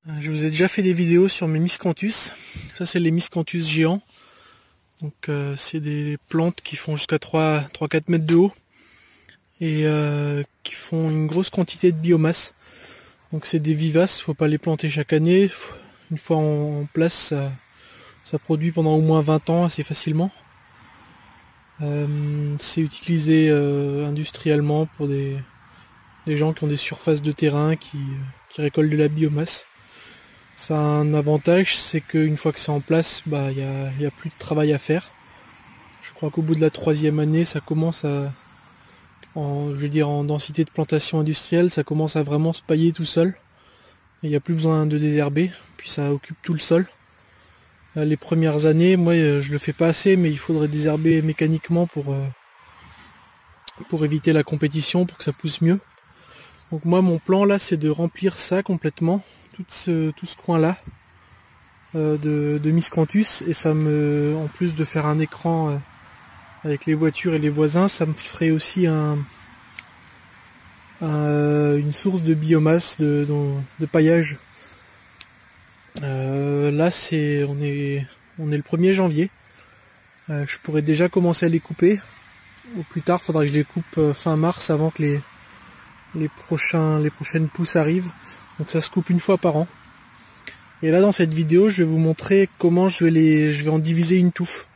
Je vous ai déjà fait des vidéos sur mes miscanthus. Ça, c'est les miscanthus géants. Donc c'est des plantes qui font jusqu'à 3-4 mètres de haut et qui font une grosse quantité de biomasse. Donc c'est des vivaces, faut pas les planter chaque année. Une fois en place, ça produit pendant au moins 20 ans assez facilement. C'est utilisé industriellement pour des gens qui ont des surfaces de terrain qui récoltent de la biomasse. Ça a un avantage, c'est qu'une fois que c'est en place, il y a plus de travail à faire. Je crois qu'au bout de la 3e année, ça commence en densité de plantation industrielle, ça commence à vraiment se pailler tout seul. Il n'y a plus besoin de désherber, puis ça occupe tout le sol. Les premières années, moi je le fais pas assez, mais il faudrait désherber mécaniquement pour éviter la compétition, pour que ça pousse mieux. Donc moi mon plan là, c'est de remplir ça complètement, tout ce coin là de miscanthus, et en plus de faire un écran avec les voitures et les voisins, ça me ferait aussi une source de biomasse de paillage. Là on est le 1er janvier. Je pourrais déjà commencer à les couper. Au plus tard, il faudra que je les coupe fin mars, avant que les prochaines pousses arrivent. Donc ça se coupe une fois par an. Et là, dans cette vidéo, je vais vous montrer comment je vais en diviser une touffe.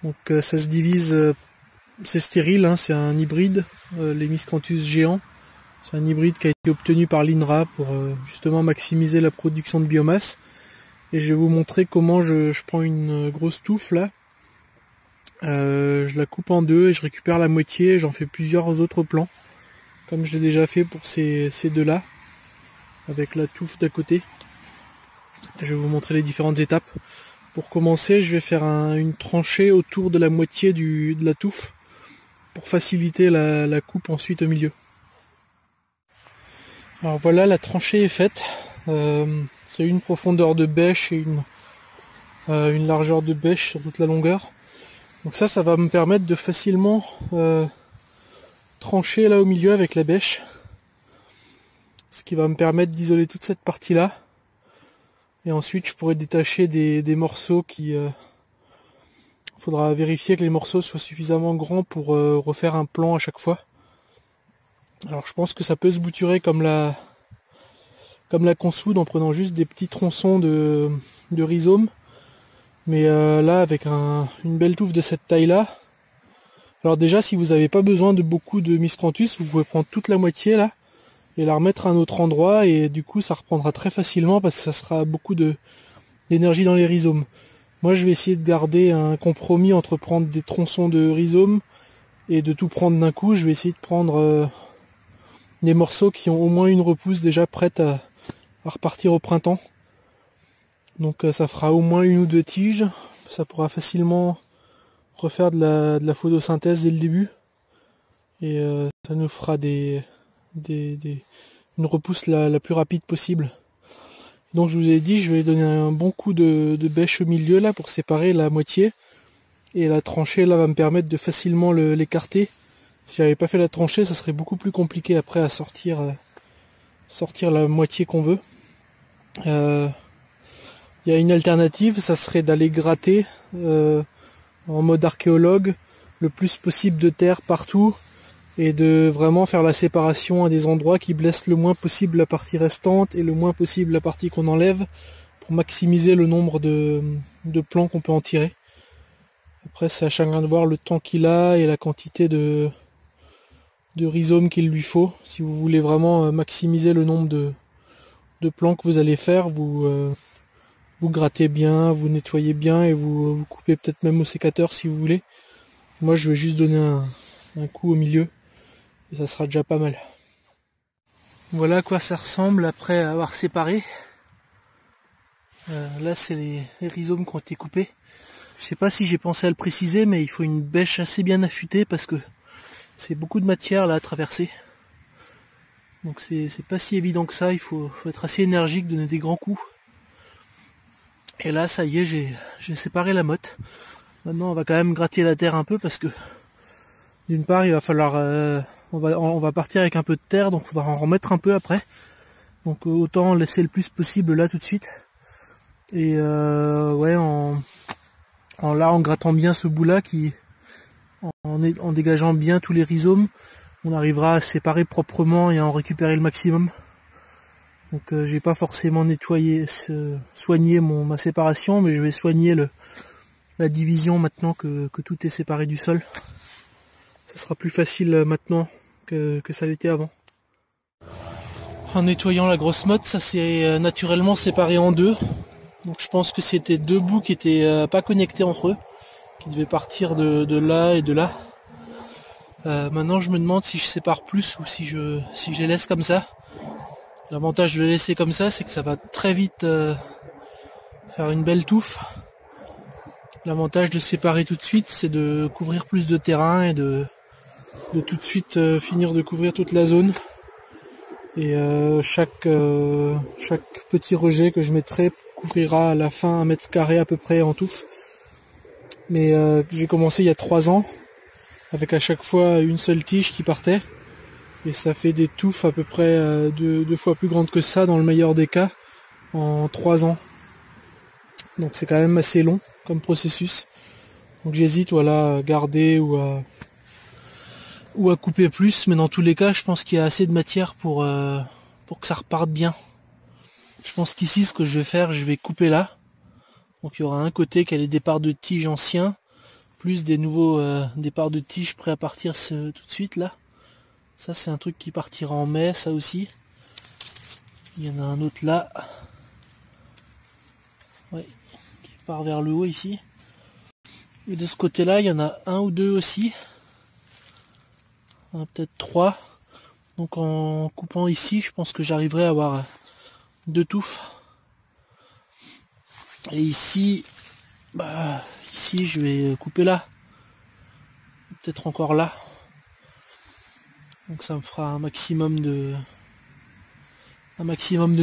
Donc ça se divise, c'est stérile, hein, c'est un hybride, les miscanthus géants. C'est un hybride qui a été obtenu par l'INRA pour justement maximiser la production de biomasse. Et je vais vous montrer comment je prends une grosse touffe là. Je la coupe en deux et je récupère la moitié, j'en fais plusieurs autres plans, comme je l'ai déjà fait pour ces deux-là, avec la touffe d'à côté. Je vais vous montrer les différentes étapes. Pour commencer, je vais faire une tranchée autour de la moitié de la touffe, pour faciliter la coupe ensuite au milieu. Alors voilà, la tranchée est faite. C'est une profondeur de bêche et une largeur de bêche sur toute la longueur. Donc ça va me permettre de facilement trancher là au milieu avec la bêche. Ce qui va me permettre d'isoler toute cette partie là. Et ensuite je pourrais détacher des morceaux qui... faudra vérifier que les morceaux soient suffisamment grands pour refaire un plan à chaque fois. Alors je pense que ça peut se bouturer comme la consoude, en prenant juste des petits tronçons de rhizome. Mais là, avec une belle touffe de cette taille-là, alors déjà, si vous n'avez pas besoin de beaucoup de miscanthus, vous pouvez prendre toute la moitié là et la remettre à un autre endroit, et du coup, ça reprendra très facilement parce que ça sera beaucoup d'énergie dans les rhizomes. Moi, je vais essayer de garder un compromis entre prendre des tronçons de rhizome et de tout prendre d'un coup. Je vais essayer de prendre des morceaux qui ont au moins une repousse déjà prête à repartir au printemps. Donc ça fera au moins 1 ou 2 tiges, ça pourra facilement refaire de la photosynthèse dès le début, et ça nous fera une repousse la plus rapide possible. Donc je vous ai dit, je vais donner un bon coup de bêche au milieu là pour séparer la moitié, et la tranchée là va me permettre de facilement l'écarter. Si j'avais pas fait la tranchée, ça serait beaucoup plus compliqué après à sortir la moitié qu'on veut. Il y a une alternative, ça serait d'aller gratter en mode archéologue le plus possible de terre partout, et de vraiment faire la séparation à des endroits qui blessent le moins possible la partie restante et le moins possible la partie qu'on enlève, pour maximiser le nombre de plants qu'on peut en tirer. Après, c'est à chacun de voir le temps qu'il a et la quantité de rhizomes qu'il lui faut. Si vous voulez vraiment maximiser le nombre de plants que vous allez faire, vous grattez bien, vous nettoyez bien, et vous coupez peut-être même au sécateur si vous voulez. Moi je vais juste donner un coup au milieu et ça sera déjà pas mal. Voilà à quoi ça ressemble après avoir séparé. Là c'est les rhizomes qui ont été coupés. Je sais pas si j'ai pensé à le préciser, mais il faut une bêche assez bien affûtée parce que c'est beaucoup de matière là à traverser. Donc c'est pas si évident que ça, il faut être assez énergique, donner des grands coups. Et là, ça y est, j'ai séparé la motte. Maintenant, on va quand même gratter la terre un peu parce que, d'une part, il va falloir, on va partir avec un peu de terre, donc il faudra en remettre un peu après. Donc autant laisser le plus possible là tout de suite. Et ouais, en grattant bien ce bout là, en dégageant bien tous les rhizomes, on arrivera à séparer proprement et à en récupérer le maximum. Donc j'ai pas forcément soigné ma séparation, mais je vais soigner la division maintenant que tout est séparé du sol. Ça sera plus facile maintenant que ça l'était avant. En nettoyant la grosse motte, ça s'est naturellement séparé en deux. Donc je pense que c'était deux bouts qui étaient pas connectés entre eux, qui devaient partir de là et de là. Maintenant je me demande si je sépare plus ou si je les laisse comme ça. L'avantage de les laisser comme ça, c'est que ça va très vite faire une belle touffe. L'avantage de séparer tout de suite, c'est de couvrir plus de terrain et de tout de suite finir de couvrir toute la zone. Et chaque petit rejet que je mettrai couvrira à la fin 1 mètre carré à peu près en touffe. Mais j'ai commencé il y a 3 ans, avec à chaque fois une seule tige qui partait. Et ça fait des touffes à peu près deux fois plus grandes que ça dans le meilleur des cas en 3 ans. Donc c'est quand même assez long comme processus. Donc j'hésite à garder ou à couper plus, mais dans tous les cas je pense qu'il y a assez de matière pour que ça reparte bien. Je pense qu'ici ce que je vais faire, je vais couper là. Donc il y aura un côté qui a les départs de tiges anciens, plus des nouveaux départs de tiges prêts à partir tout de suite là. Ça c'est un truc qui partira en mai, ça aussi. Il y en a un autre là. Ouais, qui part vers le haut ici. Et de ce côté-là, il y en a un ou deux aussi. Peut-être 3. Donc en coupant ici, je pense que j'arriverai à avoir 2 touffes. Et ici, ici je vais couper là. Peut-être encore là. Donc ça me fera un maximum de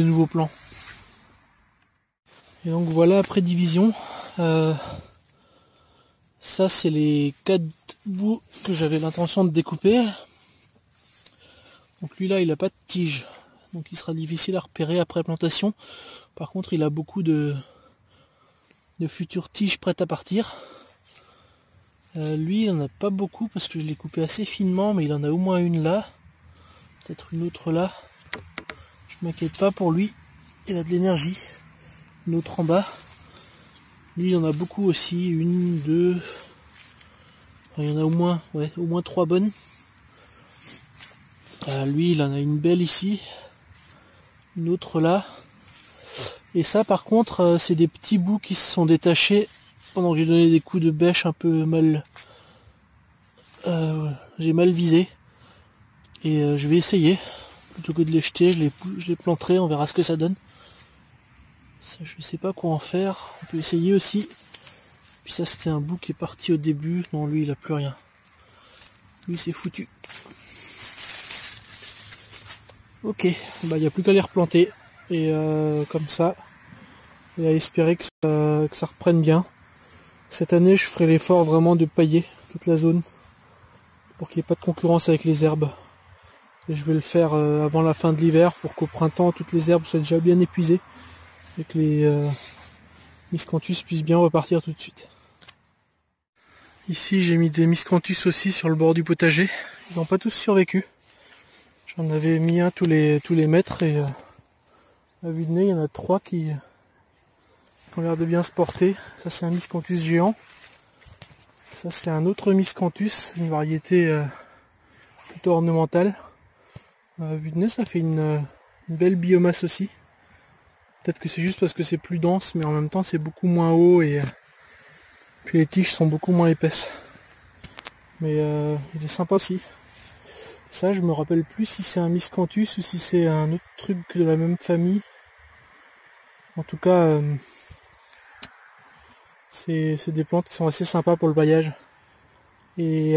nouveaux plans. Et donc voilà, après division, ça c'est les 4 bouts que j'avais l'intention de découper. Donc lui là il a pas de tige, donc il sera difficile à repérer après plantation. Par contre il a beaucoup de futures tiges prêtes à partir. Lui il en a pas beaucoup parce que je l'ai coupé assez finement, mais il en a au moins une là, peut-être une autre là. Je m'inquiète pas pour lui, il a de l'énergie. Une autre en bas. Lui il en a beaucoup aussi, 1, 2. Enfin, il y en a au moins 3 bonnes. Lui il en a une belle ici, une autre là. Et ça par contre c'est des petits bouts qui se sont détachés pendant que j'ai donné des coups de bêche un peu mal. J'ai mal visé. Et je vais essayer. Plutôt que de les jeter, je les planterai, on verra ce que ça donne. Ça, je sais pas quoi en faire. On peut essayer aussi. Puis ça c'était un bout qui est parti au début. Non, lui il a plus rien. Lui c'est foutu. Ok, il n'y a plus qu'à les replanter. Et comme ça, et à espérer que ça reprenne bien. Cette année je ferai l'effort vraiment de pailler toute la zone pour qu'il n'y ait pas de concurrence avec les herbes. Et je vais le faire avant la fin de l'hiver pour qu'au printemps toutes les herbes soient déjà bien épuisées et que les miscanthus puissent bien repartir tout de suite. Ici j'ai mis des miscanthus aussi sur le bord du potager. Ils n'ont pas tous survécu. J'en avais mis un tous les mètres et à vue de nez il y en a 3 qui ont l'air de bien se porter. Ça c'est un miscanthus géant. Ça c'est un autre miscanthus, une variété plutôt ornementale. À vue de nez ça fait une belle biomasse aussi. Peut-être que c'est juste parce que c'est plus dense, mais en même temps c'est beaucoup moins haut et puis les tiges sont beaucoup moins épaisses. Mais il est sympa aussi. Ça je me rappelle plus si c'est un miscanthus ou si c'est un autre truc de la même famille. En tout cas c'est des plantes qui sont assez sympas pour le paillage. Et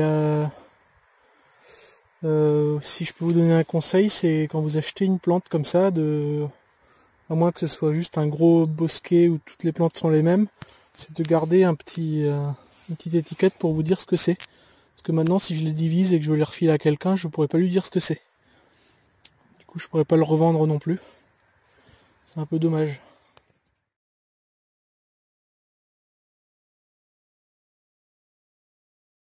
si je peux vous donner un conseil, c'est quand vous achetez une plante comme ça, à moins que ce soit juste un gros bosquet où toutes les plantes sont les mêmes, c'est de garder une petite étiquette pour vous dire ce que c'est. Parce que maintenant si je les divise et que je veux les refiler à quelqu'un, je pourrais pas lui dire ce que c'est. Du coup je pourrais pas le revendre non plus. C'est un peu dommage.